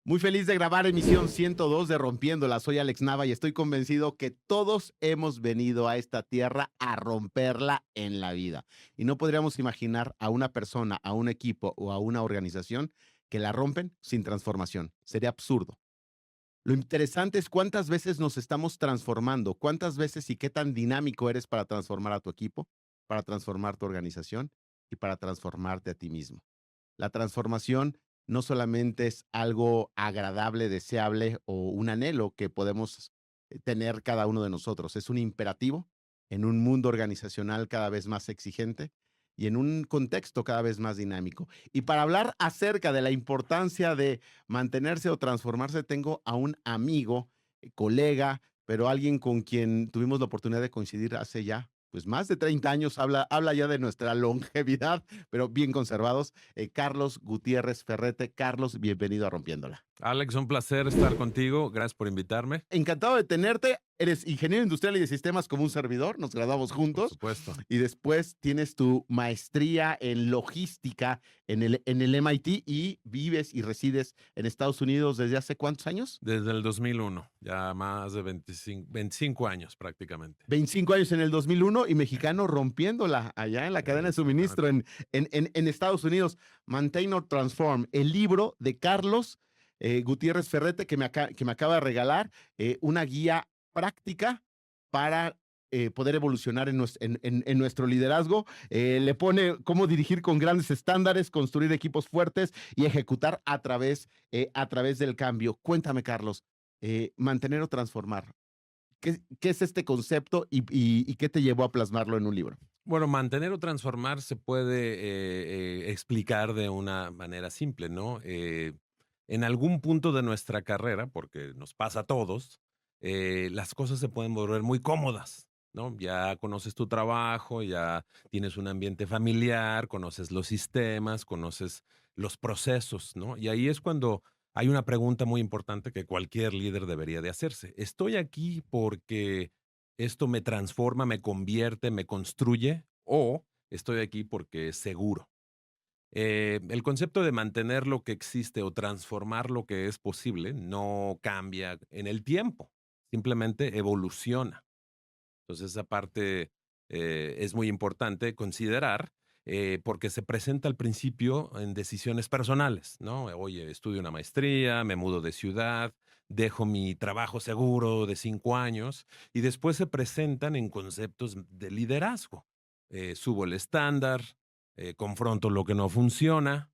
Muy feliz de grabar emisión 102 de Rompiéndola. Soy Alex Nava y estoy convencido que todos hemos venido a esta tierra a romperla en la vida. Y no podríamos imaginar a una persona, a un equipo o a una organización que la rompen sin transformación. Sería absurdo. Lo interesante es cuántas veces nos estamos transformando, cuántas veces y qué tan dinámico eres para transformar a tu equipo, para transformar tu organización y para transformarte a ti mismo. La transformación no solamente es algo agradable, deseable o un anhelo que podemos tener cada uno de nosotros, es un imperativo en un mundo organizacional cada vez más exigente y en un contexto cada vez más dinámico. Y para hablar acerca de la importancia de mantenerse o transformarse, tengo a un amigo, colega, pero alguien con quien tuvimos la oportunidad de coincidir hace ya pues más de 30 años, habla ya de nuestra longevidad, pero bien conservados. Carlos Gutiérrez Ferrete. Carlos, bienvenido a Rompiéndola. Alex, un placer estar contigo. Gracias por invitarme. Encantado de tenerte. Eres ingeniero industrial y de sistemas como un servidor. Nos graduamos Por juntos. supuesto. Y después tienes tu maestría en logística en el MIT y vives y resides en Estados Unidos ¿desde hace cuántos años? Desde el 2001, ya más de 25 años prácticamente. 25 años en el 2001 y mexicano rompiéndola allá en la cadena de suministro en Estados Unidos. Maintain or Transform, el libro de Carlos Gutiérrez Ferrete que me acaba de regalar, una guía práctica para poder evolucionar en nuestro liderazgo. Le pone cómo dirigir con grandes estándares, construir equipos fuertes y ejecutar a través del cambio. Cuéntame, Carlos, mantener o transformar. ¿Qué es este concepto y qué te llevó a plasmarlo en un libro? Bueno, mantener o transformar se puede explicar de una manera simple, ¿no? En algún punto de nuestra carrera, porque nos pasa a todos, las cosas se pueden volver muy cómodas, ¿no? Ya conoces tu trabajo, ya tienes un ambiente familiar, conoces los sistemas, conoces los procesos, ¿no? Y ahí es cuando hay una pregunta muy importante que cualquier líder debería de hacerse. ¿Estoy aquí porque esto me transforma, me convierte, me construye? ¿O estoy aquí porque es seguro? El concepto de mantener lo que existe o transformar lo que es posible no cambia en el tiempo, simplemente evoluciona. Entonces, esa parte es muy importante considerar porque se presenta al principio en decisiones personales, ¿no? Oye, estudio una maestría, me mudo de ciudad, dejo mi trabajo seguro de 5 años y después se presentan en conceptos de liderazgo. Subo el estándar, confronto lo que no funciona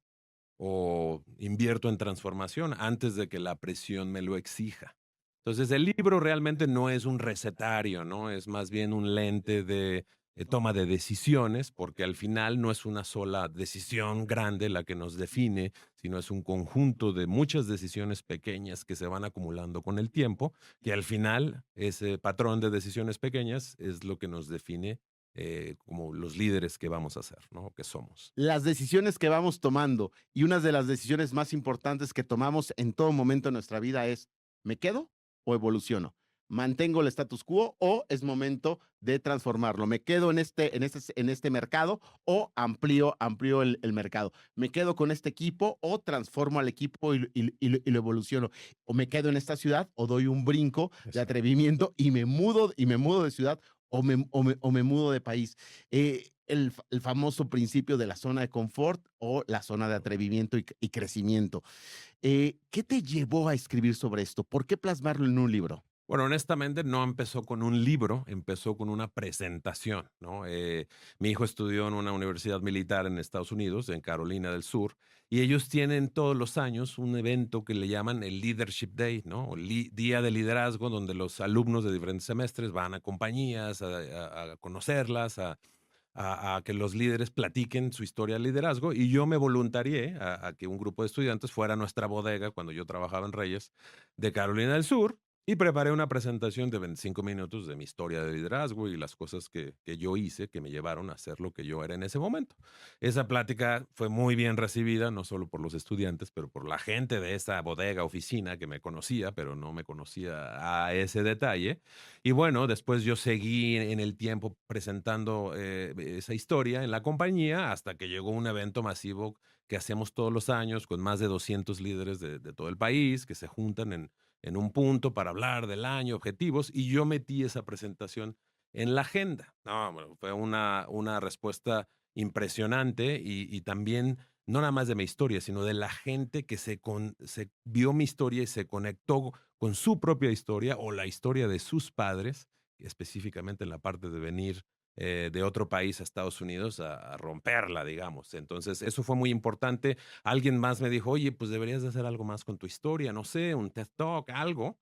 o invierto en transformación antes de que la presión me lo exija. Entonces, el libro realmente no es un recetario, ¿no? Es más bien un lente de toma de decisiones, porque al final no es una sola decisión grande la que nos define, sino es un conjunto de muchas decisiones pequeñas que se van acumulando con el tiempo, que al final ese patrón de decisiones pequeñas es lo que nos define como los líderes que vamos a ser, ¿no? Que somos. Las decisiones que vamos tomando y una de las decisiones más importantes que tomamos en todo momento de nuestra vida es, ¿me quedo o evoluciono? ¿Mantengo el status quo o es momento de transformarlo? ¿Me quedo en este mercado o amplío el mercado? ¿Me quedo con este equipo o transformo al equipo y lo evoluciono? ¿O me quedo en esta ciudad o doy un brinco de atrevimiento y me mudo de ciudad o me mudo de país? El famoso principio de la zona de confort o la zona de atrevimiento y crecimiento. ¿Qué te llevó a escribir sobre esto? ¿Por qué plasmarlo en un libro? Bueno, honestamente no empezó con un libro, empezó con una presentación, ¿no? Mi hijo estudió en una universidad militar en Estados Unidos, en Carolina del Sur, y ellos tienen todos los años un evento que le llaman el Leadership Day, ¿no? O Día de Liderazgo, donde los alumnos de diferentes semestres van a compañías, a conocerlas, a que los líderes platiquen su historia de liderazgo, y yo me voluntarié a que un grupo de estudiantes fuera a nuestra bodega cuando yo trabajaba en Reyes de Carolina del Sur, Y preparé una presentación de 25 minutos de mi historia de liderazgo y las cosas que yo hice que me llevaron a ser lo que yo era en ese momento. Esa plática fue muy bien recibida, no solo por los estudiantes, pero por la gente de esa bodega, oficina que me conocía, pero no me conocía a ese detalle. Y bueno, después yo seguí en el tiempo presentando esa historia en la compañía hasta que llegó un evento masivo que hacemos todos los años con más de 200 líderes de todo el país que se juntan en un punto para hablar del año, objetivos, y yo metí esa presentación en la agenda. No, bueno, fue una respuesta impresionante y también no nada más de mi historia, sino de la gente que se vio mi historia y se conectó con su propia historia o la historia de sus padres, específicamente en la parte de venir de otro país a Estados Unidos a romperla, digamos. Entonces, eso fue muy importante. Alguien más me dijo, oye, pues deberías de hacer algo más con tu historia, no sé, un TED Talk, algo.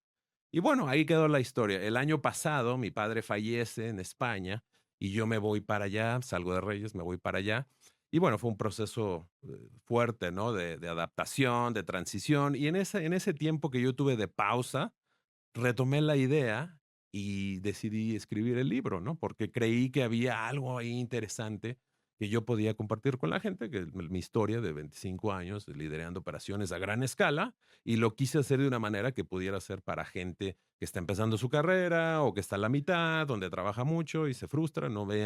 Y bueno, ahí quedó la historia. El año pasado mi padre fallece en España y yo me voy para allá, salgo de Reyes, me voy para allá. Y bueno, fue un proceso fuerte, ¿no? De adaptación, de transición. Y en ese tiempo que yo tuve de pausa, retomé la idea y decidí escribir el libro, ¿no? Porque creí que había algo ahí interesante que yo podía compartir con la gente, que es mi historia de 25 años liderando operaciones a gran escala, y lo quise hacer de una manera que pudiera ser para gente que está empezando su carrera o que está a la mitad, donde trabaja mucho y se frustra, no ve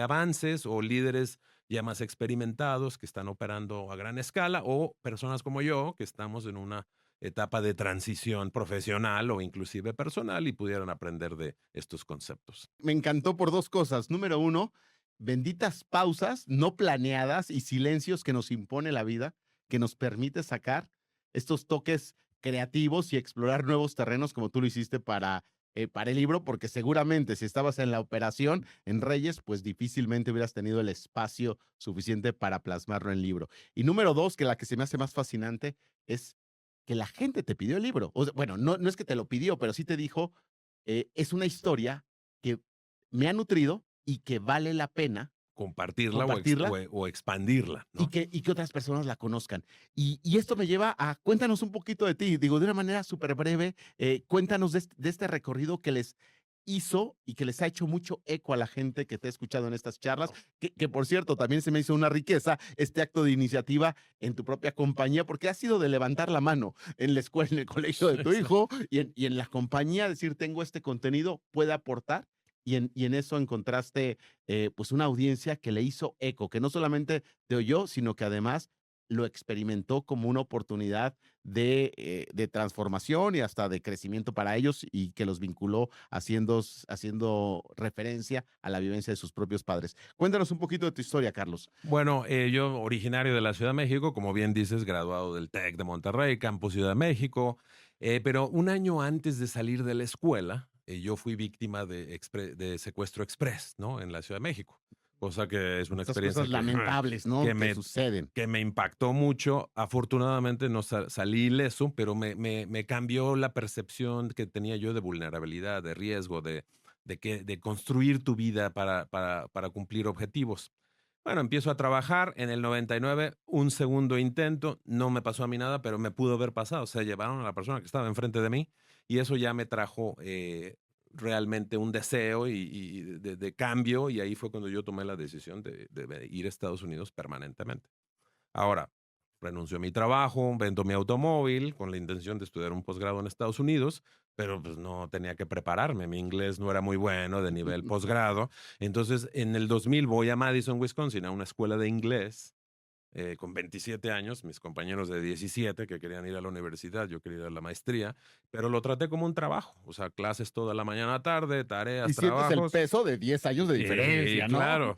avances, o líderes ya más experimentados que están operando a gran escala, o personas como yo que estamos en una etapa de transición profesional o inclusive personal y pudieran aprender de estos conceptos. Me encantó por dos cosas. Número uno, benditas pausas no planeadas y silencios que nos impone la vida, que nos permite sacar estos toques creativos y explorar nuevos terrenos como tú lo hiciste para el libro, porque seguramente si estabas en la operación en Reyes, pues difícilmente hubieras tenido el espacio suficiente para plasmarlo en libro. Y número dos, que la que se me hace más fascinante es que la gente te pidió el libro. O sea, bueno, no es que te lo pidió, pero sí te dijo, es una historia que me ha nutrido y que vale la pena Compartirla compartirla o expandirla, ¿no? y que otras personas la conozcan. Y esto me lleva a, cuéntanos un poquito de ti, digo, de una manera súper breve, cuéntanos de este recorrido que les hizo y que les ha hecho mucho eco a la gente que te ha escuchado en estas charlas, que por cierto, también se me hizo una riqueza este acto de iniciativa en tu propia compañía, porque ha sido de levantar la mano en la escuela, en el colegio de tu hijo y en la compañía, decir, tengo este contenido, puede aportar. Y en eso encontraste pues una audiencia que le hizo eco, que no solamente te oyó, sino que además lo experimentó como una oportunidad de transformación y hasta de crecimiento para ellos y que los vinculó haciendo referencia a la vivencia de sus propios padres. Cuéntanos un poquito de tu historia, Carlos. Bueno, yo originario de la Ciudad de México, como bien dices, graduado del TEC de Monterrey, Campus Ciudad de México, pero un año antes de salir de la escuela, yo fui víctima de secuestro express, ¿no? En la Ciudad de México, cosa que es una Estas experiencia cosas lamentables, ¿no? que Que me, suceden. que me impactó mucho. Afortunadamente no salí ileso, pero me cambió la percepción que tenía yo de vulnerabilidad, de riesgo, de construir tu vida para cumplir objetivos. Bueno, empiezo a trabajar en el 99, un segundo intento, no me pasó a mí nada, pero me pudo haber pasado. O sea, llevaron a la persona que estaba enfrente de mí y eso ya me trajo realmente un deseo de cambio, y ahí fue cuando yo tomé la decisión de ir a Estados Unidos permanentemente. Ahora, renuncio a mi trabajo, vendo mi automóvil con la intención de estudiar un posgrado en Estados Unidos, pero pues no tenía que prepararme. Mi inglés no era muy bueno de nivel posgrado. Entonces, en el 2000 voy a Madison, Wisconsin, a una escuela de inglés con 27 años, mis compañeros de 17 que querían ir a la universidad, yo quería ir a la maestría, pero lo traté como un trabajo, o sea, clases toda la mañana, tarde, tareas, Y sientes el trabajos. peso de 10 años de diferencia, ¿no? Claro.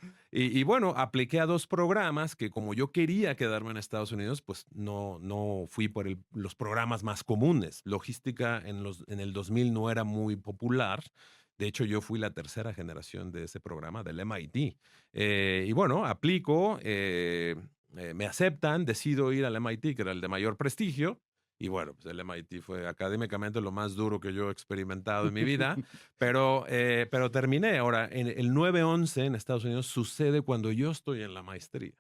Bueno, apliqué a dos programas que como yo quería quedarme en Estados Unidos, pues no fui por los programas más comunes. Logística en el 2000 no era muy popular. De hecho, yo fui la tercera generación de ese programa, del MIT. Y bueno, aplico, me aceptan, decido ir al MIT, que era el de mayor prestigio. Y bueno, pues el MIT fue académicamente lo más duro que yo he experimentado en mi vida. Pero terminé. Ahora, en el 9-11 en Estados Unidos sucede cuando yo estoy en la maestría.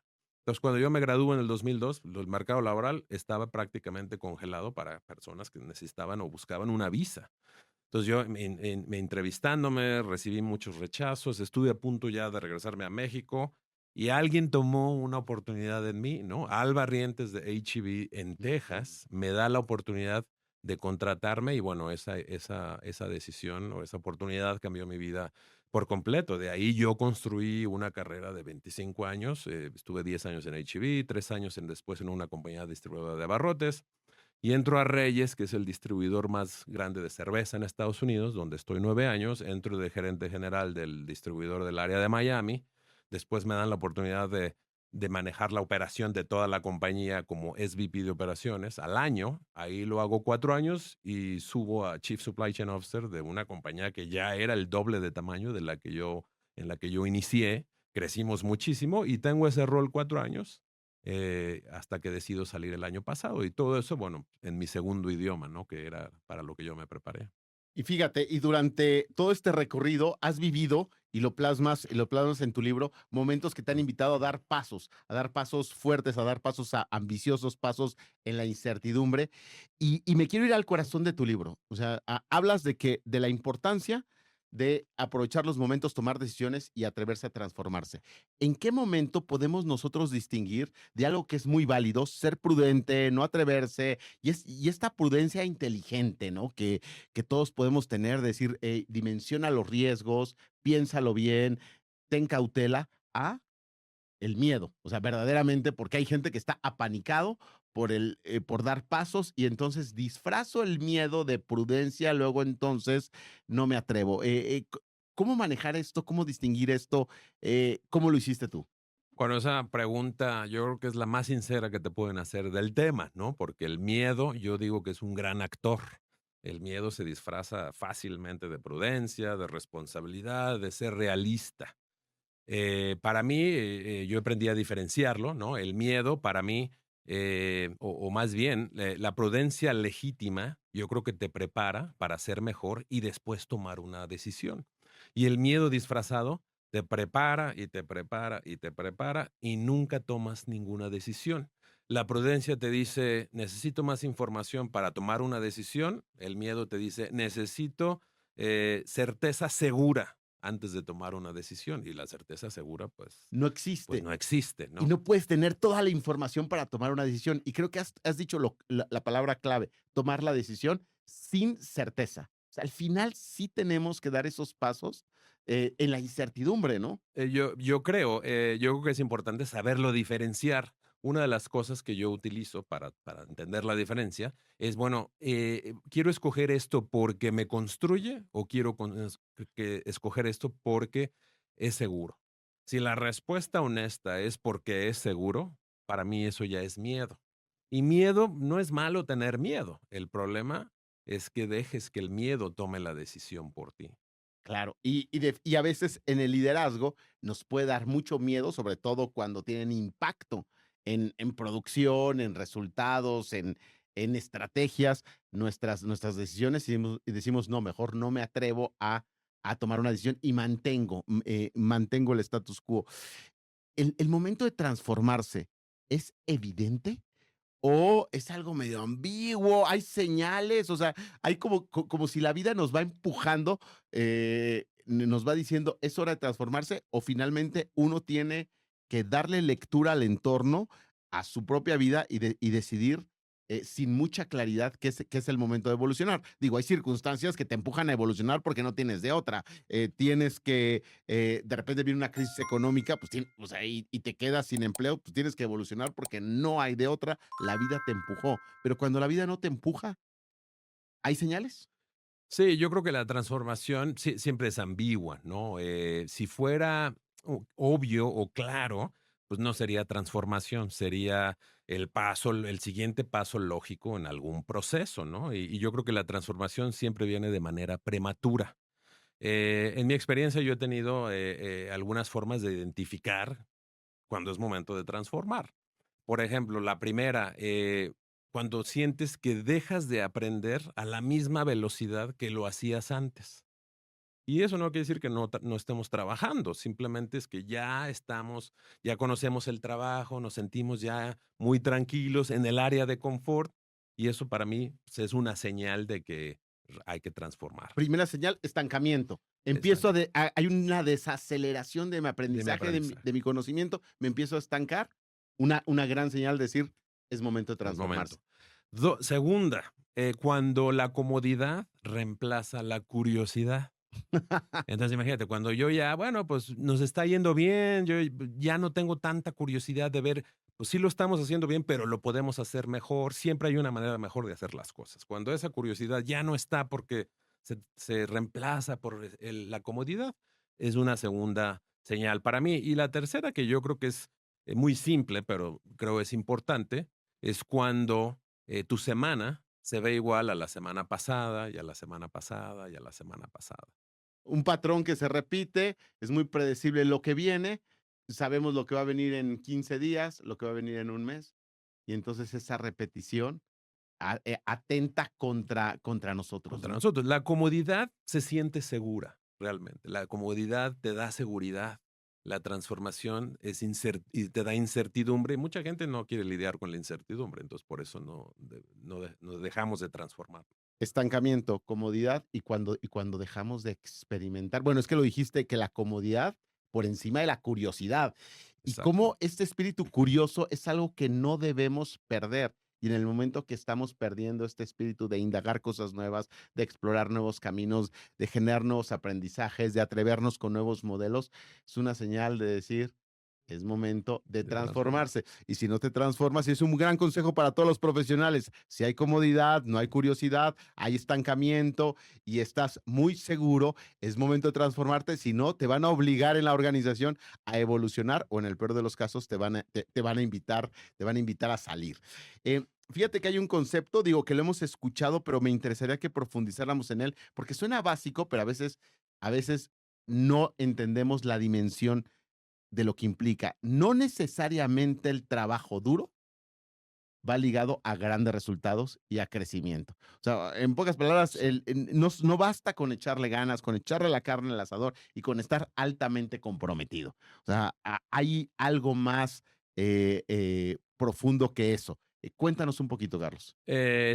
Entonces, cuando yo me gradúo en el 2002, el mercado laboral estaba prácticamente congelado para personas que necesitaban o buscaban una visa. Entonces yo me entrevistándome, recibí muchos rechazos, estuve a punto ya de regresarme a México y alguien tomó una oportunidad en mí, ¿no? Alba Rientes de H-E-B en Ujú. Texas me da la oportunidad de contratarme y bueno, esa decisión o esa oportunidad cambió mi vida por completo. De ahí yo construí una carrera de 25 años, estuve 10 años en H-E-B, 3 años después en una compañía distribuidora de abarrotes. Y entro a Reyes, que es el distribuidor más grande de cerveza en Estados Unidos, donde estoy 9 años. Entro de gerente general del distribuidor del área de Miami. Después me dan la oportunidad de manejar la operación de toda la compañía como SVP de operaciones al año. Ahí lo hago 4 años y subo a Chief Supply Chain Officer de una compañía que ya era el doble de tamaño de en la que yo inicié. Crecimos muchísimo y tengo ese rol 4 años hasta que decido salir el año pasado. Y todo eso, bueno, en mi segundo idioma, ¿no? Que era para lo que yo me preparé. Y fíjate, y durante todo este recorrido has vivido y lo plasmas en tu libro, momentos que te han Mm. invitado a dar pasos fuertes, a dar pasos ambiciosos, pasos en la incertidumbre. Y me quiero ir al corazón de tu libro. O sea, hablas de la importancia de aprovechar los momentos, tomar decisiones y atreverse a transformarse. ¿En qué momento podemos nosotros distinguir de algo que es muy válido, ser prudente, no atreverse, y esta prudencia inteligente, ¿no? Que todos podemos tener, decir, dimensiona los riesgos, piénsalo bien, ten cautela, a el miedo. O sea, verdaderamente, porque hay gente que está apanicado por dar pasos y entonces disfrazo el miedo de prudencia, luego entonces no me atrevo. ¿Cómo manejar esto? ¿Cómo distinguir esto? ¿Cómo lo hiciste tú? Bueno, esa pregunta yo creo que es la más sincera que te pueden hacer del tema, ¿no? Porque el miedo, yo digo que es un gran actor. El miedo se disfraza fácilmente de prudencia, de responsabilidad, de ser realista. Para mí, yo aprendí a diferenciarlo, ¿no? El miedo para mí, o más bien, la prudencia legítima, yo creo que te prepara para ser mejor y después tomar una decisión. Y el miedo disfrazado te prepara y te prepara y te prepara y nunca tomas ninguna decisión. La prudencia te dice, necesito más información para tomar una decisión. El miedo te dice, necesito certeza segura antes de tomar una decisión y la certeza segura, No pues existe. no existe, Y ¿no? no puedes tener toda la información para tomar una decisión. Y creo que has dicho la palabra clave, tomar la decisión sin certeza. O sea, al final sí tenemos que dar esos pasos en la incertidumbre, ¿no? Yo creo que es importante saberlo diferenciar. Una de las cosas que yo utilizo para entender la diferencia es, bueno, ¿quiero escoger esto porque me construye o quiero escoger esto porque es seguro? Si la respuesta honesta es porque es seguro, para mí eso ya es miedo. Y miedo, no es malo tener miedo. El problema es que dejes que el miedo tome la decisión por ti. Claro, y a veces en el liderazgo nos puede dar mucho miedo, sobre todo cuando tienen impacto en producción, en resultados, en estrategias, nuestras decisiones, y decimos: "No, mejor no me atrevo a tomar una decisión y mantengo el status quo". ¿El momento de transformarse es evidente? ¿O es algo medio ambiguo? ¿Hay señales? O sea, hay como si la vida nos va empujando, nos va diciendo: "Es hora de transformarse", o finalmente uno tiene que darle lectura al entorno, a su propia vida y decidir, sin mucha claridad qué es el momento de evolucionar. Digo, hay circunstancias que te empujan a evolucionar porque no tienes de otra. Tienes que, de repente viene una crisis económica, pues, o sea, y te quedas sin empleo, pues tienes que evolucionar porque no hay de otra, la vida te empujó. Pero cuando la vida no te empuja, ¿hay señales? Sí, yo creo que la transformación siempre es ambigua, ¿no? Si fuera obvio o claro, pues no sería transformación, sería el siguiente paso lógico en algún proceso, ¿no? Y yo creo que la transformación siempre viene de manera prematura. En mi experiencia yo he tenido algunas formas de identificar cuando es momento de transformar. Por ejemplo, la primera, cuando sientes que dejas de aprender a la misma velocidad que lo hacías antes. Y eso no quiere decir que no estemos trabajando, simplemente es que ya conocemos el trabajo, nos sentimos ya muy tranquilos en el área de confort y eso para mí pues, es una señal de que hay que transformar. Primera señal, estancamiento. Están Hay una desaceleración de mi de mi aprendizaje, aprendizaje. de mi conocimiento, me empiezo a estancar. Una gran señal de decir, es momento de Es transformarse. momento. Segunda, cuando la comodidad reemplaza la curiosidad. Entonces, imagínate, cuando yo ya, bueno, pues nos está yendo bien, yo ya no tengo tanta curiosidad de ver, pues sí lo estamos haciendo bien, pero lo podemos hacer mejor. Siempre hay una manera mejor de hacer las cosas. Cuando esa curiosidad ya no está porque se reemplaza por la comodidad, es una segunda señal para mí. Y la tercera, que yo creo que es muy simple, pero creo es importante, es cuando tu semana se ve igual a la semana pasada y a la semana pasada y a la semana pasada. Un patrón que se repite, es muy predecible lo que viene, sabemos lo que va a venir en 15 días, lo que va a venir en un mes, y entonces esa repetición atenta contra nosotros, Contra ¿no? nosotros. La comodidad se siente segura, realmente. La comodidad te da seguridad. La transformación y te da incertidumbre. Y mucha gente no quiere lidiar con la incertidumbre, entonces por eso no dejamos de transformar. Estancamiento, comodidad y cuando dejamos de experimentar. Bueno, es que lo dijiste que la comodidad por encima de la curiosidad. Y Exacto. cómo este espíritu curioso es algo que no debemos perder. Y en el momento que estamos perdiendo este espíritu de indagar cosas nuevas, de explorar nuevos caminos, de generar nuevos aprendizajes, de atrevernos con nuevos modelos, es una señal de decir, es momento de De transformar. transformarse. Y si no te transformas, y es un gran consejo para todos los profesionales, si hay comodidad, no hay curiosidad, hay estancamiento y estás muy seguro, es momento de transformarte. Si no, te van a obligar en la organización a evolucionar o en el peor de los casos te van a invitar a salir. Fíjate que hay un concepto, digo que lo hemos escuchado, pero me interesaría que profundizáramos en él, porque suena básico, pero a veces no entendemos la dimensión de lo que implica. No necesariamente el trabajo duro va ligado a grandes resultados y a crecimiento. O sea, en pocas palabras, Sí. no basta con echarle ganas, con echarle la carne al asador y con estar altamente comprometido. O sea, hay algo más profundo que eso. Cuéntanos un poquito, Carlos.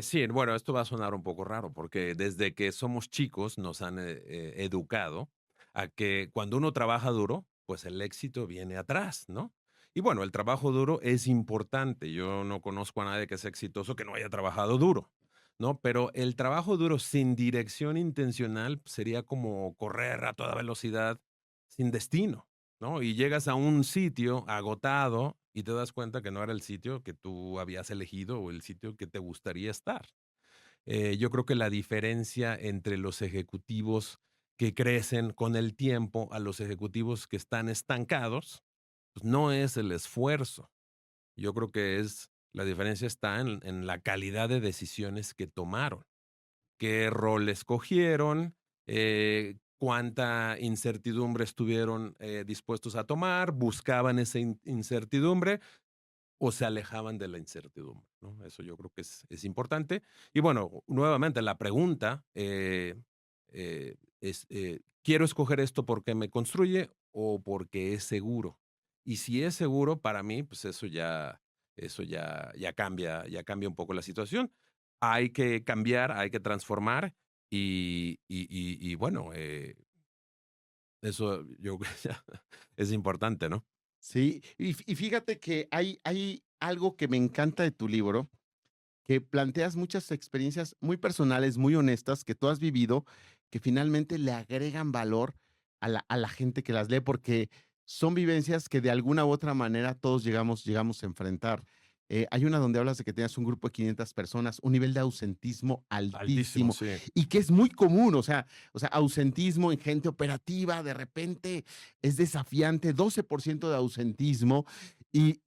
Sí, bueno, esto va a sonar un poco raro porque desde que somos chicos nos han educado a que cuando uno trabaja duro, pues el éxito viene atrás, ¿no? Y bueno, el trabajo duro es importante. Yo no conozco a nadie que sea exitoso que no haya trabajado duro, ¿no? Pero el trabajo duro sin dirección intencional pues, sería como correr a toda velocidad sin destino, ¿no? Y llegas a un sitio agotado y te das cuenta que no era el sitio que tú habías elegido o el sitio que te gustaría estar. Yo creo que la diferencia entre los ejecutivos que crecen con el tiempo a los ejecutivos que están estancados, pues no es el esfuerzo. Yo creo que la diferencia está en la calidad de decisiones que tomaron, qué rol escogieron, cuánta incertidumbre estuvieron dispuestos a tomar, buscaban esa incertidumbre o se alejaban de la incertidumbre, ¿no? Eso yo creo que es importante. Y bueno, nuevamente la pregunta ¿quiero escoger esto porque me construye o porque es seguro? Y si es seguro, para mí, pues ya cambia un poco la situación. Hay que cambiar, hay que transformar y bueno, eso yo creo que es importante, ¿no? Sí, y fíjate que hay algo que me encanta de tu libro, que planteas muchas experiencias muy personales, muy honestas, que tú has vivido, que finalmente le agregan valor a la gente que las lee, porque son vivencias que de alguna u otra manera todos llegamos a enfrentar. Hay una donde hablas de que tenías un grupo de 500 personas, un nivel de ausentismo Altísimo, altísimo sí. y que es muy común, o sea, ausentismo en gente operativa, de repente es desafiante, 12% de ausentismo y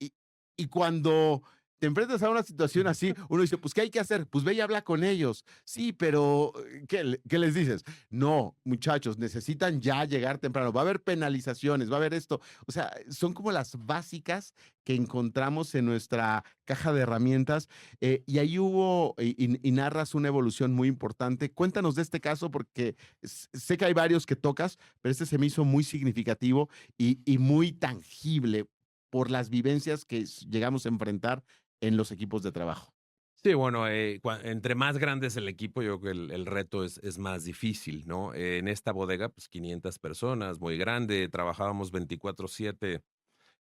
cuando te enfrentas a una situación así, uno dice, pues, ¿qué hay que hacer? Pues ve y habla con ellos. Sí, pero ¿qué les dices? No, muchachos, necesitan ya llegar temprano. Va a haber penalizaciones, va a haber esto. O sea, son como las básicas que encontramos en nuestra caja de herramientas. Y ahí hubo, y narras una evolución muy importante. Cuéntanos de este caso, porque sé que hay varios que tocas, pero este se me hizo muy significativo y muy tangible por las vivencias que llegamos a enfrentar en los equipos de trabajo. Sí, bueno, entre más grande es el equipo, yo creo que el reto es más difícil, ¿no? En esta bodega, pues 500 personas, muy grande, trabajábamos 24/7.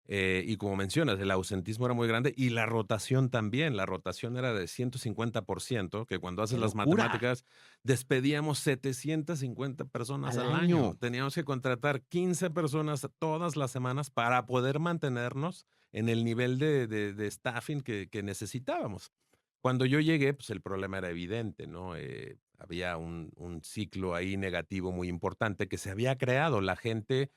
Y como mencionas, el ausentismo era muy grande y la rotación también. La rotación era de 150%, que cuando haces ¡Qué las locura! matemáticas, despedíamos 750 personas Al al año. año. Teníamos que contratar 15 personas todas las semanas para poder mantenernos en el nivel de staffing que necesitábamos. Cuando yo llegué, pues el problema era evidente, ¿no? Había un ciclo ahí negativo muy importante que se había creado. La gente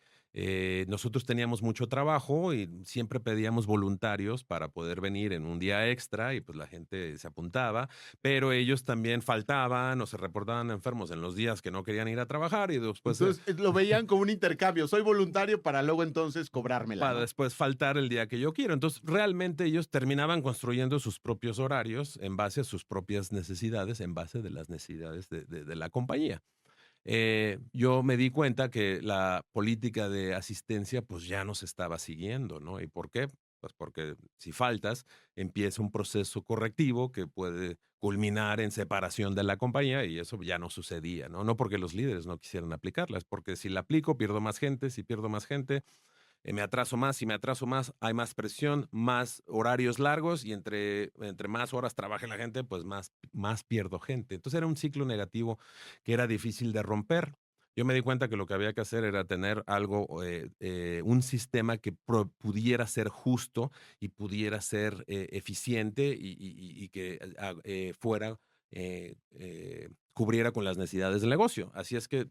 nosotros teníamos mucho trabajo y siempre pedíamos voluntarios para poder venir en un día extra y pues la gente se apuntaba, pero ellos también faltaban o se reportaban enfermos en los días que no querían ir a trabajar y después Entonces, lo veían como un intercambio. Soy voluntario para luego entonces cobrármela, para ¿no? después faltar el día que yo quiero. Entonces, realmente ellos terminaban construyendo sus propios horarios en base a sus propias necesidades, en base de las necesidades de la compañía. Yo me di cuenta que la política de asistencia pues ya no se estaba siguiendo, ¿no? ¿Y por qué? Pues porque si faltas, empieza un proceso correctivo que puede culminar en separación de la compañía y eso ya no sucedía, ¿no? No porque los líderes no quisieran aplicarlas, porque si la aplico pierdo más gente, si pierdo más gente, me atraso más, si me atraso más, hay más presión, más horarios largos y entre más horas trabaje la gente, pues más pierdo gente. Entonces era un ciclo negativo que era difícil de romper. Yo me di cuenta que lo que había que hacer era tener algo, un sistema que pudiera ser justo y pudiera ser eficiente y que fuera, cubriera con las necesidades del negocio. Así es que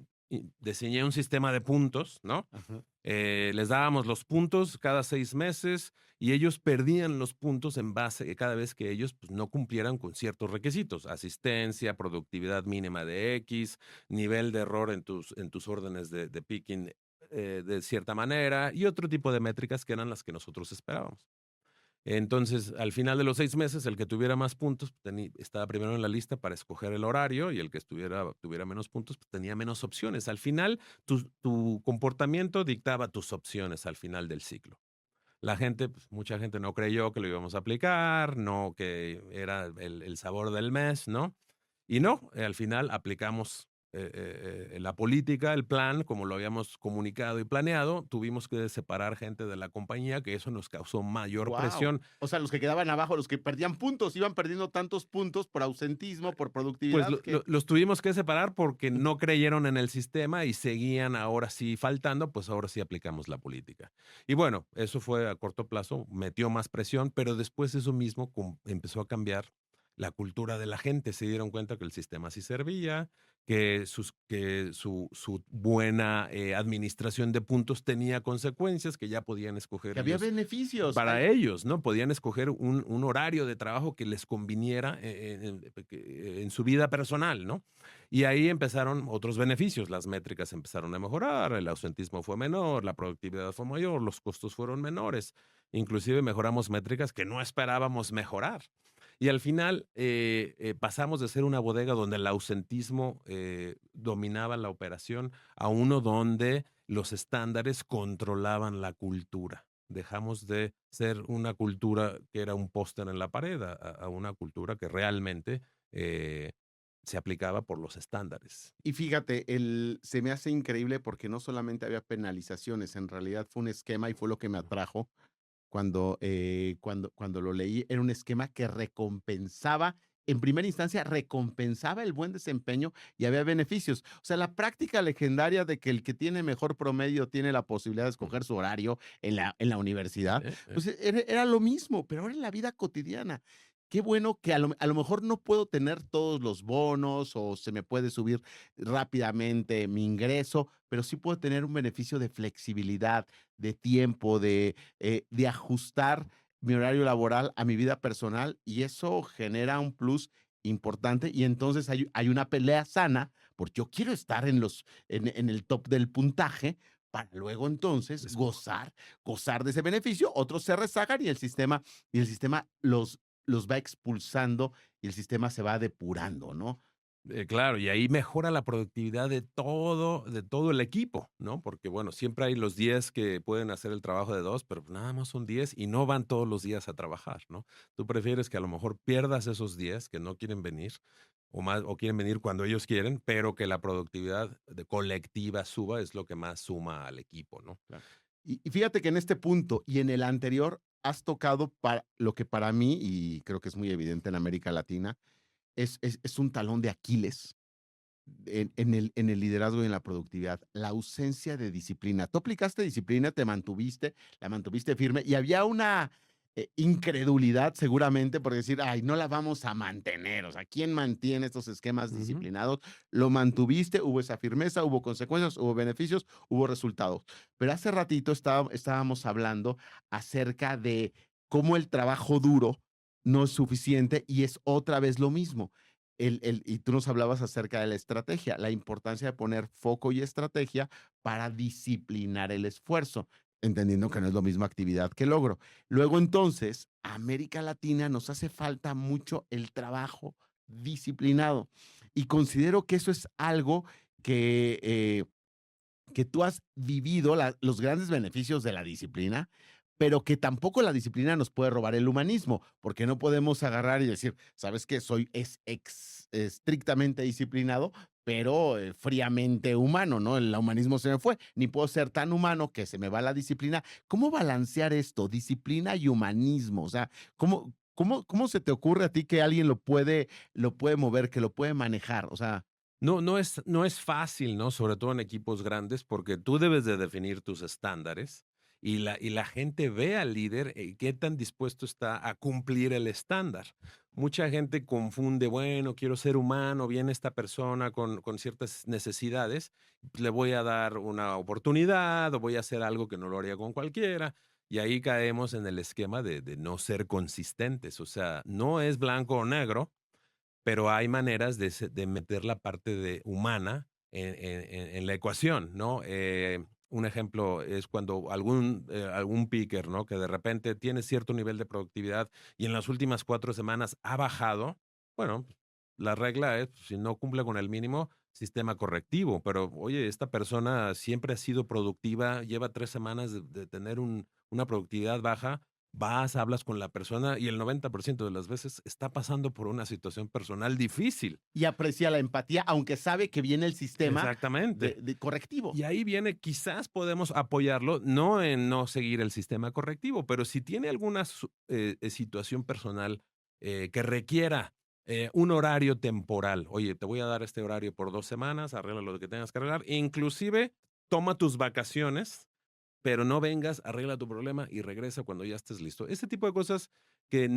diseñé un sistema de puntos, ¿no? Ajá. Les dábamos los puntos cada 6 meses y ellos perdían los puntos en base cada vez que ellos pues, no cumplieran con ciertos requisitos, asistencia, productividad mínima de X, nivel de error en tus órdenes de picking de cierta manera y otro tipo de métricas que eran las que nosotros esperábamos. Entonces, al final de los 6 meses, el que tuviera más puntos estaba primero en la lista para escoger el horario y el que tuviera menos puntos pues, tenía menos opciones. Al final, tu comportamiento dictaba tus opciones al final del ciclo. La gente, pues, mucha gente no creyó que lo íbamos a aplicar, no que era el sabor del mes, ¿no? Y no, al final aplicamos la política, el plan, como lo habíamos comunicado y planeado. Tuvimos que separar gente de la compañía, que eso nos causó mayor Wow. presión. O sea, los que quedaban abajo, los que perdían puntos, iban perdiendo tantos puntos por ausentismo, por Pues productividad que los tuvimos que separar porque no creyeron en el sistema y seguían ahora sí faltando, pues ahora sí aplicamos la política. Y bueno, eso fue a corto plazo, metió más presión, pero después eso mismo empezó a cambiar la cultura de la gente. Se dieron cuenta que el sistema sí servía, que su buena administración de puntos tenía consecuencias, que ya podían escoger había ellos beneficios. para ellos, ¿no? Podían escoger un horario de trabajo que les conviniera en su vida personal, ¿no? Y ahí empezaron otros beneficios, las métricas empezaron a mejorar, el ausentismo fue menor, la productividad fue mayor, los costos fueron menores, inclusive mejoramos métricas que no esperábamos mejorar. Y al final pasamos de ser una bodega donde el ausentismo dominaba la operación a uno donde los estándares controlaban la cultura. Dejamos de ser una cultura que era un póster en la pared a una cultura que realmente eh, se aplicaba por los estándares. Y fíjate, se me hace increíble porque no solamente había penalizaciones, en realidad fue un esquema y fue lo que me atrajo cuando lo leí. Era un esquema que recompensaba, en primera instancia, recompensaba el buen desempeño y había beneficios. O sea, la práctica legendaria de que el que tiene mejor promedio tiene la posibilidad de Mm. escoger su horario en la universidad, Eh, eh. pues era lo mismo, pero ahora en la vida cotidiana. Qué bueno que a lo mejor no puedo tener todos los bonos o se me puede subir rápidamente mi ingreso, pero sí puedo tener un beneficio de flexibilidad, de tiempo, de ajustar mi horario laboral a mi vida personal y eso genera un plus importante y entonces hay una pelea sana porque yo quiero estar en el top del puntaje para luego entonces Es gozar de ese beneficio. Otros se rezagan y el sistema los va expulsando y el sistema se va depurando, ¿no? Claro, y ahí mejora la productividad de todo el equipo, ¿no? Porque, bueno, siempre hay los 10 que pueden hacer el trabajo de 2, pero pues nada más son 10 y no van todos los días a trabajar, ¿no? Tú prefieres que a lo mejor pierdas esos 10 que no quieren venir o quieren venir cuando ellos quieren, pero que la productividad colectiva suba es lo que más suma al equipo, ¿no? Claro. Y fíjate que en este punto y en el anterior has tocado lo que para mí, y creo que es muy evidente en América Latina, es un talón de Aquiles en el liderazgo y en la productividad, la ausencia de disciplina. Tú aplicaste disciplina, la mantuviste firme y había una incredulidad seguramente por decir, ay, no la vamos a mantener. O sea, ¿quién mantiene estos esquemas Ujú. disciplinados? Lo mantuviste, hubo esa firmeza, hubo consecuencias, hubo beneficios, hubo resultados. Pero hace ratito estábamos hablando acerca de cómo el trabajo duro no es suficiente y es otra vez lo mismo y tú nos hablabas acerca de la estrategia, la importancia de poner foco y estrategia para disciplinar el esfuerzo, entendiendo que no es lo mismo actividad que logro. Luego entonces, a América Latina nos hace falta mucho el trabajo disciplinado y considero que eso es algo que tú has vivido los grandes beneficios de la disciplina, pero que tampoco la disciplina nos puede robar el humanismo, porque no podemos agarrar y decir, ¿sabes qué? Estrictamente disciplinado, pero fríamente humano, ¿no? El humanismo se me fue, ni puedo ser tan humano que se me va la disciplina. ¿Cómo balancear esto, disciplina y humanismo? O sea, ¿cómo se te ocurre a ti que alguien lo puede mover, que lo puede manejar? O sea, No es fácil, ¿no? Sobre todo en equipos grandes, porque tú debes de definir tus estándares y la gente ve al líder, qué tan dispuesto está a cumplir el estándar. Mucha gente confunde, bueno, quiero ser humano, viene esta persona con ciertas necesidades, pues le voy a dar una oportunidad o voy a hacer algo que no lo haría con cualquiera. Y ahí caemos en el esquema de no ser consistentes. O sea, no es blanco o negro, pero hay maneras de meter la parte humana en la ecuación, ¿no? Un ejemplo es cuando algún picker, ¿no? Que de repente tiene cierto nivel de productividad y en las últimas 4 semanas ha bajado. Bueno, la regla es, si no cumple con el mínimo, sistema correctivo. Pero, oye, esta persona siempre ha sido productiva, lleva 3 semanas de tener una productividad baja. Vas, hablas con la persona y el 90% de las veces está pasando por una situación personal difícil. y aprecia la empatía, aunque sabe que viene el sistema Exactamente. de correctivo. Y ahí viene, quizás podemos apoyarlo, no en no seguir el sistema correctivo, pero si tiene alguna situación personal que requiera un horario temporal, oye, te voy a dar este horario por 2 semanas, arregla lo que tengas que arreglar, inclusive toma tus vacaciones, pero no vengas, arregla tu problema y regresa cuando ya estés listo. Ese tipo de cosas que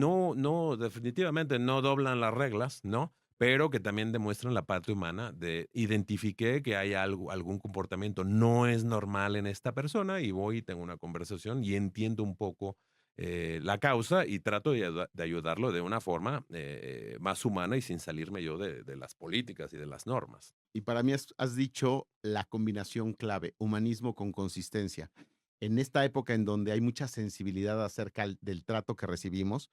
definitivamente no doblan las reglas, ¿no? Pero que también demuestran la parte humana de identifiqué que hay algún comportamiento no es normal en esta persona y voy y tengo una conversación y entiendo un poco la causa y trato de ayudarlo de una forma más humana y sin salirme yo de las políticas y de las normas. Y para mí has dicho la combinación clave, humanismo con consistencia. En esta época en donde hay mucha sensibilidad acerca del trato que recibimos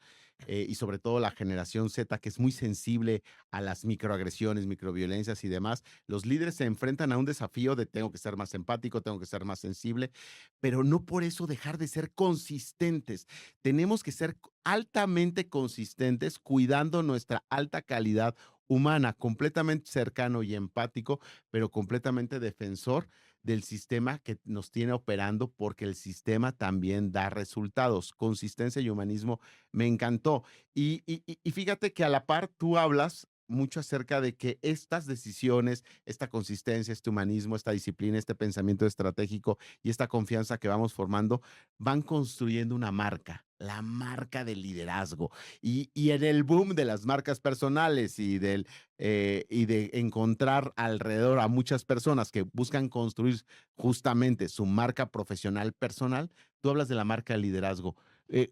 y sobre todo la generación Z que es muy sensible a las microagresiones, microviolencias y demás, los líderes se enfrentan a un desafío de tengo que ser más empático, tengo que ser más sensible, pero no por eso dejar de ser consistentes. Tenemos que ser altamente consistentes cuidando nuestra alta calidad humana, completamente cercano y empático, pero completamente defensor del sistema que nos tiene operando porque el sistema también da resultados. Consistencia y humanismo me encantó. Y fíjate que a la par tú hablas mucho acerca de que estas decisiones, esta consistencia, este humanismo, esta disciplina, este pensamiento estratégico y esta confianza que vamos formando van construyendo una marca, la marca del liderazgo. Y en el boom de las marcas personales y de encontrar alrededor a muchas personas que buscan construir justamente su marca profesional personal, tú hablas de la marca de liderazgo.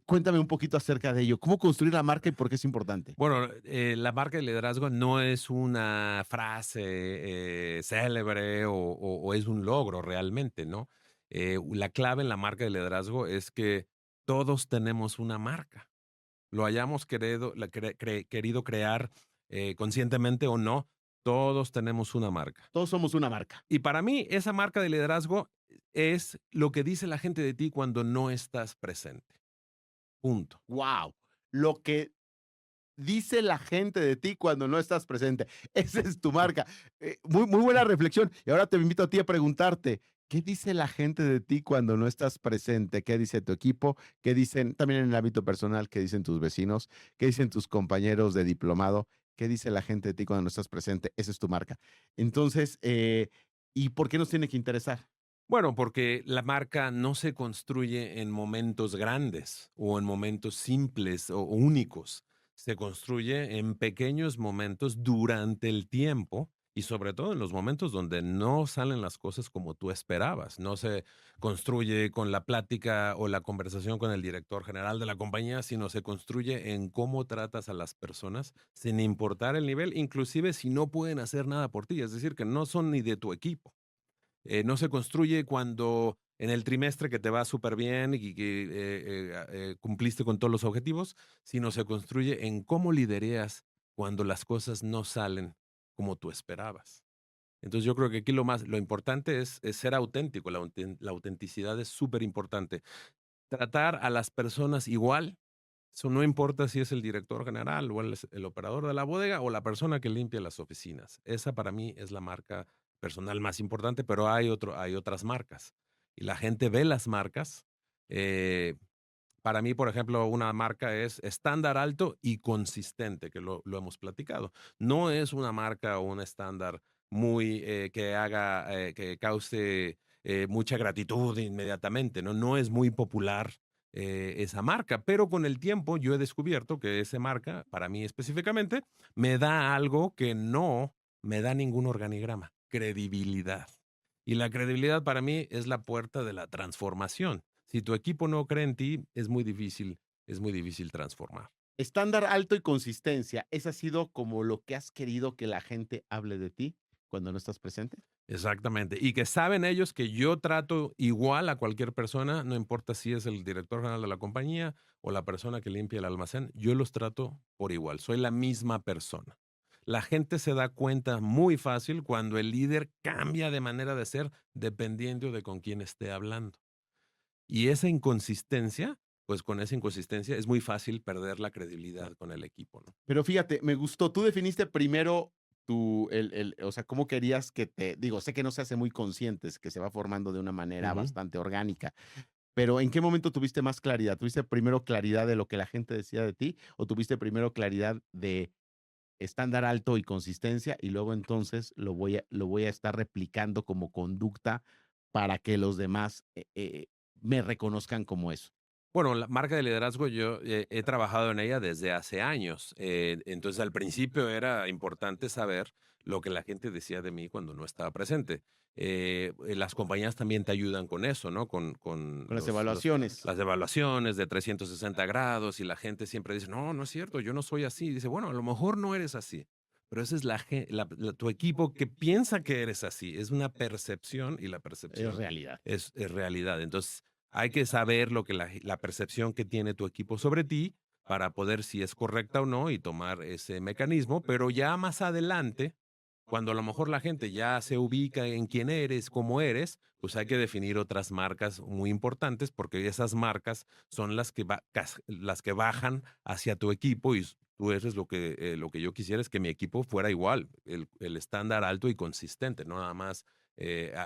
Cuéntame un poquito acerca de ello. ¿Cómo construir la marca y por qué es importante? Bueno, la marca de liderazgo no es una frase célebre o es un logro realmente, ¿no? La clave en la marca de liderazgo es que todos tenemos una marca. Lo hayamos querido crear conscientemente o no, todos tenemos una marca. Todos somos una marca. Y para mí, esa marca de liderazgo es lo que dice la gente de ti cuando no estás presente. Punto. ¡Wow! Lo que dice la gente de ti cuando no estás presente. Esa es tu marca. Muy buena reflexión. Y ahora te invito a ti a preguntarte, ¿qué dice la gente de ti cuando no estás presente? ¿Qué dice tu equipo? ¿Qué dicen también en el ámbito personal? ¿Qué dicen tus vecinos? ¿Qué dicen tus compañeros de diplomado? ¿Qué dice la gente de ti cuando no estás presente? Esa es tu marca. Entonces, ¿y por qué nos tiene que interesar? Bueno, porque la marca no se construye en momentos grandes o en momentos simples o únicos. Se construye en pequeños momentos durante el tiempo y sobre todo en los momentos donde no salen las cosas como tú esperabas. No se construye con la plática o la conversación con el director general de la compañía, sino se construye en cómo tratas a las personas sin importar el nivel, inclusive si no pueden hacer nada por ti, es decir, que no son ni de tu equipo. No se construye cuando en el trimestre que te va súper bien y que cumpliste con todos los objetivos, sino se construye en cómo lidereas cuando las cosas no salen como tú esperabas. Entonces yo creo que aquí lo importante es ser auténtico, la autenticidad es súper importante. Tratar a las personas igual, eso no importa si es el director general o el operador de la bodega o la persona que limpia las oficinas. Esa para mí es la marca personal más importante, pero hay otras marcas. Y la gente ve las marcas. eh, para mí, por ejemplo, una marca es estándar alto y consistente, que lo hemos platicado. No es una marca o un estándar muy que cause mucha gratitud inmediatamente, ¿no? No es muy popular esa marca, pero con el tiempo yo he descubierto que esa marca, para mí específicamente, me da algo que no me da ningún organigrama, credibilidad. Y la credibilidad para mí es la puerta de la transformación. Si tu equipo no cree en ti, es muy difícil transformar. Estándar alto y consistencia. ¿Ese ha sido como lo que has querido que la gente hable de ti cuando no estás presente? Exactamente. Y que saben ellos que yo trato igual a cualquier persona, no importa si es el director general de la compañía o la persona que limpia el almacén, yo los trato por igual. Soy la misma persona. La gente se da cuenta muy fácil cuando el líder cambia de manera de ser dependiendo de con quién esté hablando. Y esa inconsistencia, pues con esa inconsistencia es muy fácil perder la credibilidad con el equipo, ¿no? Pero fíjate, me gustó. Tú definiste primero o sea, cómo querías que digo, sé que no se hace muy conscientes, que se va formando de una manera Ujú. bastante orgánica, pero ¿en qué momento tuviste más claridad? ¿Tuviste primero claridad de lo que la gente decía de ti o tuviste primero claridad de estándar alto y consistencia y luego entonces lo voy a estar replicando como conducta para que los demás me reconozcan como eso? Bueno, la marca de liderazgo yo he trabajado en ella desde hace años. Entonces, al principio era importante saber lo que la gente decía de mí cuando no estaba presente. Las compañías también te ayudan con eso, ¿no? Con Con las evaluaciones. las evaluaciones de 360 grados y la gente siempre dice, no, no es cierto, yo no soy así. Dice, bueno, a lo mejor no eres así, pero ese es tu equipo que piensa que eres así. Es una percepción y la Es percepción realidad. es realidad. Entonces, hay que saber lo que la percepción que tiene tu equipo sobre ti para poder si es correcta o no y tomar ese mecanismo, pero ya más adelante, cuando a lo mejor la gente ya se ubica en quién eres, cómo eres, pues hay que definir otras marcas muy importantes porque esas marcas son las que bajan hacia tu equipo y tú eres lo que yo quisiera es que mi equipo fuera igual, el estándar alto y consistente, no nada más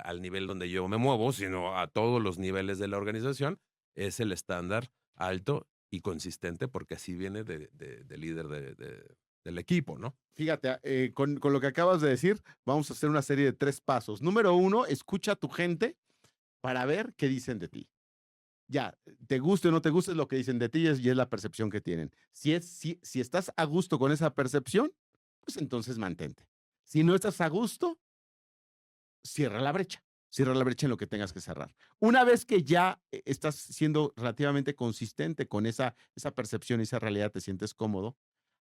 al nivel donde yo me muevo, sino a todos los niveles de la organización, es el estándar alto y consistente porque así viene de líder del equipo, ¿no? Fíjate, con lo que acabas de decir, vamos a hacer una serie de 3 pasos. Número 1, escucha a tu gente para ver qué dicen de ti. Ya, te guste o no te guste es lo que dicen de ti y es la percepción que tienen. Si estás a gusto con esa percepción, pues entonces mantente. Si no estás a gusto, cierra la brecha. cierra la brecha en lo que tengas que cerrar. Una vez que ya estás siendo relativamente consistente con esa percepción y esa realidad, te sientes cómodo,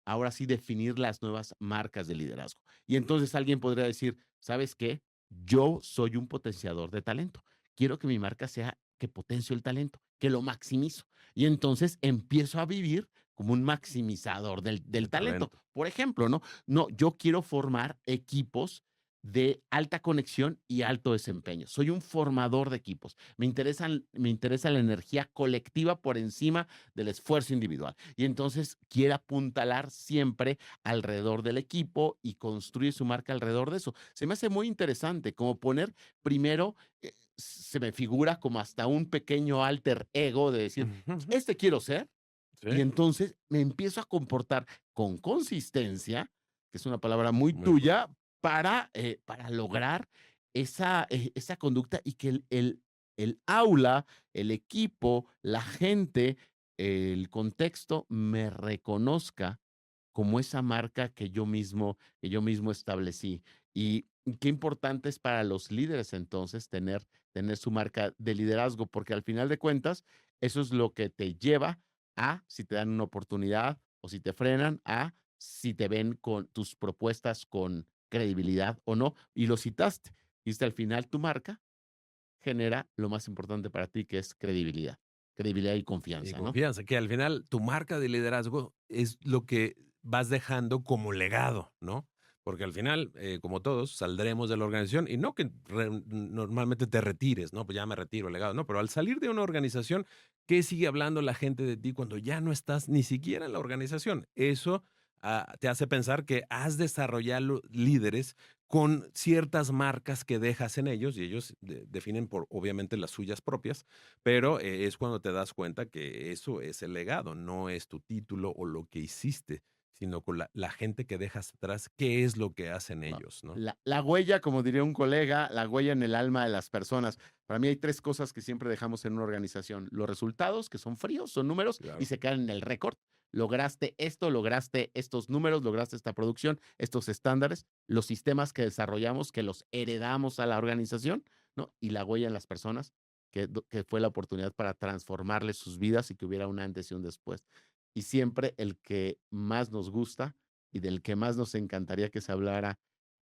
ahora sí definir las nuevas marcas de liderazgo. Y entonces alguien podría decir, ¿sabes qué? Yo soy un potenciador de talento. Quiero que mi marca sea que potencio el talento, que lo maximizo. Y entonces empiezo a vivir como un maximizador del De talento. talento. Por ejemplo, ¿no? No, yo quiero formar equipos de alta conexión y alto desempeño. Soy un formador de equipos. Me interesa la energía colectiva por encima del esfuerzo individual. Y entonces quiere apuntalar siempre alrededor del equipo y construir su marca alrededor de eso. Se me hace muy interesante como poner primero, se me figura como hasta un pequeño alter ego de decir, este quiero ser, y Sí, entonces me empiezo a comportar con consistencia, que es una palabra muy muy bueno. tuya, para lograr esa conducta y que el aula, el equipo, la gente, el contexto me reconozca como esa marca que yo mismo establecí. Y qué importante es para los líderes entonces tener su marca de liderazgo, porque al final de cuentas, eso es lo que te lleva a si te dan una oportunidad o si te frenan, a si te ven con tus propuestas con credibilidad o no. Y lo citaste. Dijiste al final tu marca genera lo más importante para ti, que es credibilidad. Credibilidad y Y confianza, ¿no? confianza, que al final tu marca de liderazgo es lo que vas dejando como legado, ¿no? Porque al final, como todos, saldremos de la organización y no que normalmente te retires, ¿no? Pues ya me retiro, legado, no, pero al salir de una organización, ¿qué sigue hablando la gente de ti cuando ya no estás ni siquiera en la organización? Eso te hace pensar que has desarrollado líderes con ciertas marcas que dejas en ellos y ellos definen por obviamente las suyas propias, pero es cuando te das cuenta que eso es el legado, no es tu título o lo que hiciste, sino con la gente que dejas atrás, qué es lo que hacen Guau. ellos, ¿no? La huella, como diría un colega, la huella en el alma de las personas. Para mí hay 3 cosas que siempre dejamos en una organización. Los resultados, que son fríos, son números y Claro. se quedan en el récord. Lograste esto, lograste estos números, lograste esta producción, estos estándares, los sistemas que desarrollamos, que los heredamos a la organización, ¿no? Y la huella en las personas, que fue la oportunidad para transformarles sus vidas y que hubiera un antes y un después. Y siempre el que más nos gusta y del que más nos encantaría que se hablara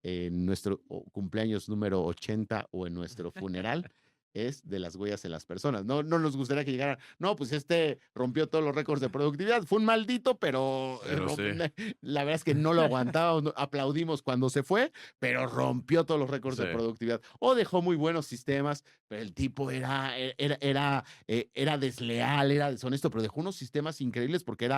en nuestro cumpleaños número 80 o en nuestro funeral, es de las huellas en las personas. No nos gustaría que llegaran, no, pues este rompió todos los récords de productividad, fue un maldito, pero Pero sí. la verdad es que no lo aguantábamos, aplaudimos cuando se fue, pero rompió todos los récords Sí, de productividad. O dejó muy buenos sistemas, pero el tipo era desleal, era deshonesto, pero dejó unos sistemas increíbles porque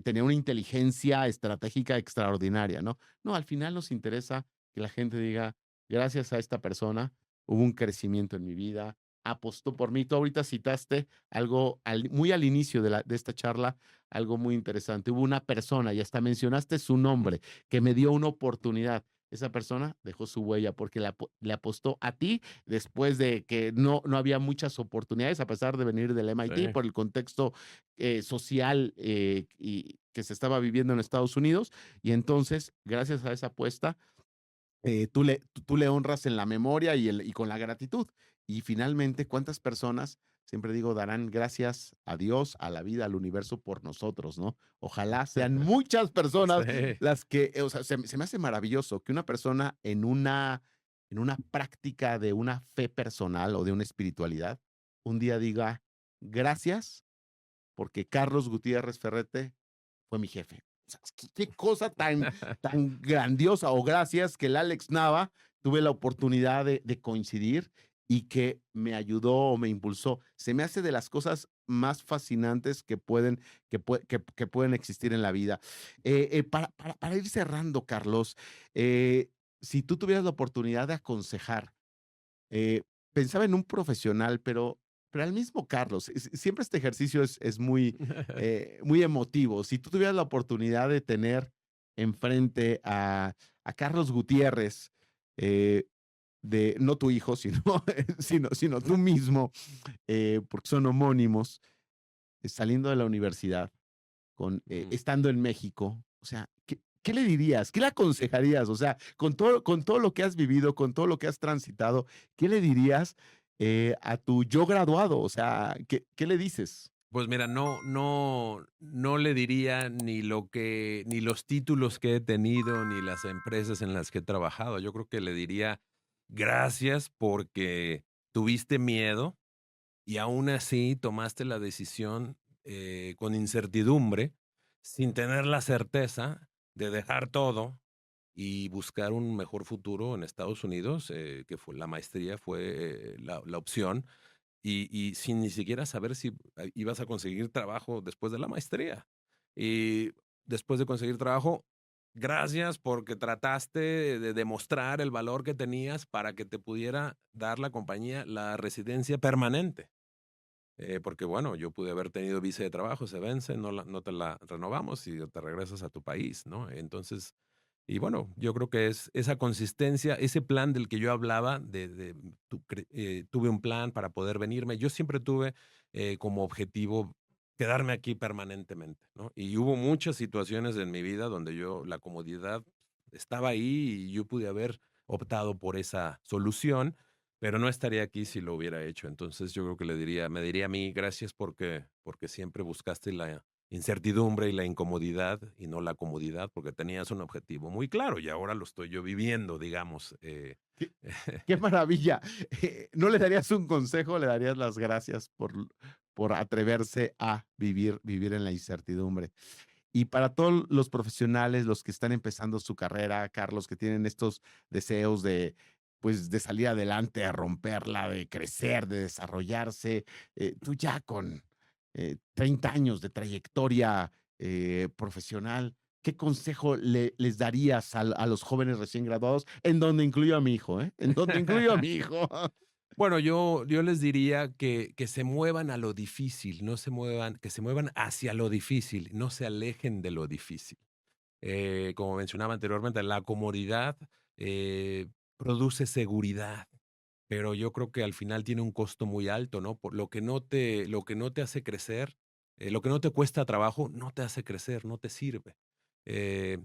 tenía una inteligencia estratégica extraordinaria, ¿no? No, al final nos interesa que la gente diga, gracias a esta persona hubo un crecimiento en mi vida, apostó por mí. Tú ahorita citaste algo muy al inicio de esta charla, algo muy interesante. Hubo una persona, y hasta mencionaste su ujú, nombre, que me dio una oportunidad. Esa persona dejó su huella porque le apostó a ti después de que no había muchas oportunidades, a pesar de venir del MIT, sí. por el contexto social y que se estaba viviendo en Estados Unidos. Y entonces, gracias a esa apuesta, tú le honras en la memoria y con la gratitud. Y finalmente, ¿cuántas personas, siempre digo, darán gracias a Dios, a la vida, al universo por nosotros, ¿no? Ojalá sean muchas personas Sí, las que, o sea, se me hace maravilloso que una persona en una práctica de una fe personal o de una espiritualidad, un día diga, gracias porque Carlos Gutiérrez Ferrete fue mi jefe. O sea, qué cosa tan grandiosa, o gracias que el Alex Nava tuve la oportunidad de coincidir y que me ayudó o me impulsó. Se me hace de las cosas más fascinantes que pueden existir en la vida. Para ir cerrando, Carlos, si tú tuvieras la oportunidad de aconsejar, eh, pensaba en un profesional, pero al mismo Carlos, siempre este ejercicio es muy emotivo. Si tú tuvieras la oportunidad de tener enfrente a Carlos Gutiérrez, eh, no tu hijo, sino, sino tú mismo, porque son homónimos, saliendo de la universidad, ujú. estando en México, o sea, ¿qué le dirías? ¿Qué le aconsejarías? O sea, con todo lo que has vivido, con todo lo que has transitado, ¿qué le dirías a tu yo graduado? O sea, ¿qué le dices? Pues mira, no le diría ni los títulos que he tenido, ni las empresas en las que he trabajado. Yo creo que le diría gracias porque tuviste miedo y aún así tomaste la decisión con incertidumbre, sin tener la certeza de dejar todo y buscar un mejor futuro en Estados Unidos, que fue la maestría, fue la opción y sin ni siquiera saber si ibas a conseguir trabajo después de la maestría. Y después de conseguir trabajo, gracias porque trataste de demostrar el valor que tenías para que te pudiera dar la compañía la residencia permanente. Porque bueno, yo pude haber tenido visa de trabajo, se vence, no te la renovamos y te regresas a tu país, ¿no? Entonces, y bueno, yo creo que es esa consistencia, ese plan del que yo hablaba, tuve un plan para poder venirme. Yo siempre tuve como objetivo quedarme aquí permanentemente, ¿no? Y hubo muchas situaciones en mi vida donde la comodidad estaba ahí y yo pude haber optado por esa solución, pero no estaría aquí si lo hubiera hecho. Entonces yo creo que me diría a mí, gracias porque siempre buscaste la incertidumbre y la incomodidad y no la comodidad, porque tenías un objetivo muy claro y ahora lo estoy yo viviendo, digamos. Qué, qué maravilla. ¿No le darías un consejo? ¿Le darías las gracias por atreverse a vivir en la incertidumbre? Y para todos los profesionales, los que están empezando su carrera, Carlos, que tienen estos deseos de, pues, de salir adelante, a romperla, de crecer, de desarrollarse, tú ya con 30 años de trayectoria profesional, ¿qué consejo les darías a los jóvenes recién graduados? En donde incluyo a mi hijo, ¿eh? En donde incluyo a mi hijo. Bueno, yo les diría que se muevan a lo difícil, no se muevan, que se muevan hacia lo difícil, no se alejen de lo difícil. Como mencionaba anteriormente, la comodidad produce seguridad, pero yo creo que al final tiene un costo muy alto, ¿no? Por lo que no te hace crecer, lo que no te cuesta trabajo, no te hace crecer, no te sirve. Eh,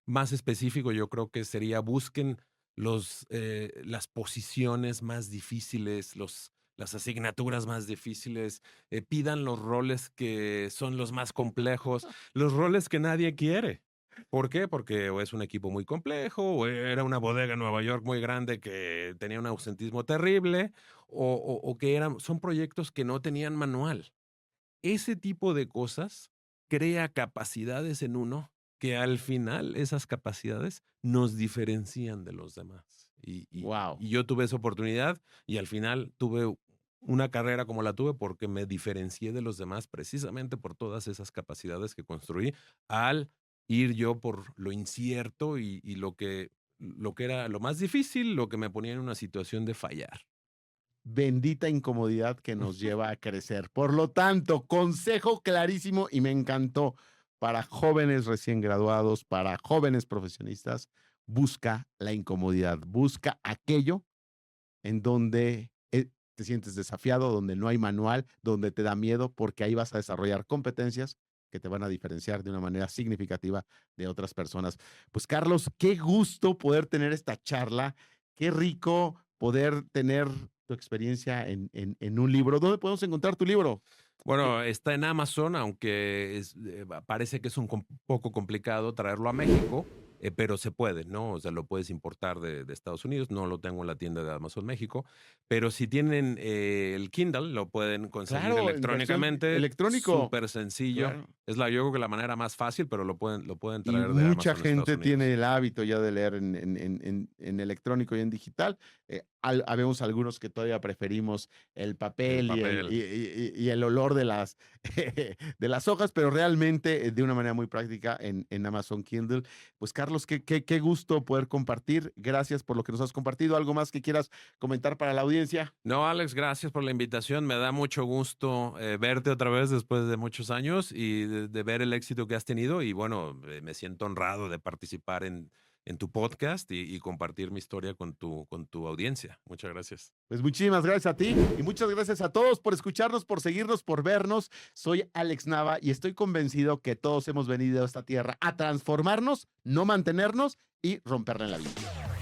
Más específico, yo creo que sería busquen las posiciones más difíciles, las asignaturas más difíciles, pidan los roles que son los más complejos, los roles que nadie quiere. ¿Por qué? Porque o es un equipo muy complejo, o era una bodega en Nueva York muy grande que tenía un ausentismo terrible, o que son proyectos que no tenían manual. Ese tipo de cosas crea capacidades en uno que al final esas capacidades nos diferencian de los demás. Wow. Y yo tuve esa oportunidad y al final tuve una carrera como la tuve porque me diferencié de los demás precisamente por todas esas capacidades que construí al ir yo por lo incierto y lo que era lo más difícil, lo que me ponía en una situación de fallar. Bendita incomodidad que nos lleva a crecer. Por lo tanto, consejo clarísimo y me encantó para jóvenes recién graduados, para jóvenes profesionistas, busca la incomodidad, busca aquello en donde te sientes desafiado, donde no hay manual, donde te da miedo, porque ahí vas a desarrollar competencias que te van a diferenciar de una manera significativa de otras personas. Pues Carlos, qué gusto poder tener esta charla, qué rico poder tener tu experiencia en un libro. ¿Dónde podemos encontrar tu libro? Bueno, está en Amazon, aunque parece que es poco complicado traerlo a México, pero se puede, ¿no? O sea, lo puedes importar de Estados Unidos, no lo tengo en la tienda de Amazon México, pero si tienen el Kindle, lo pueden conseguir Claro, en versión electrónicamente, electrónico. súper sencillo. Claro. Yo creo que la manera más fácil, pero lo pueden Y traer de mucha Amazon a Estados gente tiene Unidos. el hábito ya de leer en electrónico y en digital. Habemos algunos que todavía preferimos el El papel papel. y el olor de de las hojas, pero realmente de una manera muy práctica en Amazon Kindle. Pues Carlos, qué gusto poder compartir. Gracias por lo que nos has compartido. ¿Algo más que quieras comentar para la audiencia? No, Alex, gracias por la invitación. Me da mucho gusto verte otra vez después de muchos años y de ver el éxito que has tenido. Y bueno, me siento honrado de participar en tu podcast y compartir mi historia con tu audiencia. Muchas gracias. Pues muchísimas gracias a ti y muchas gracias a todos por escucharnos, por seguirnos, por vernos. Soy Alex Nava y estoy convencido que todos hemos venido a esta tierra a transformarnos, no mantenernos y romperla en la vida.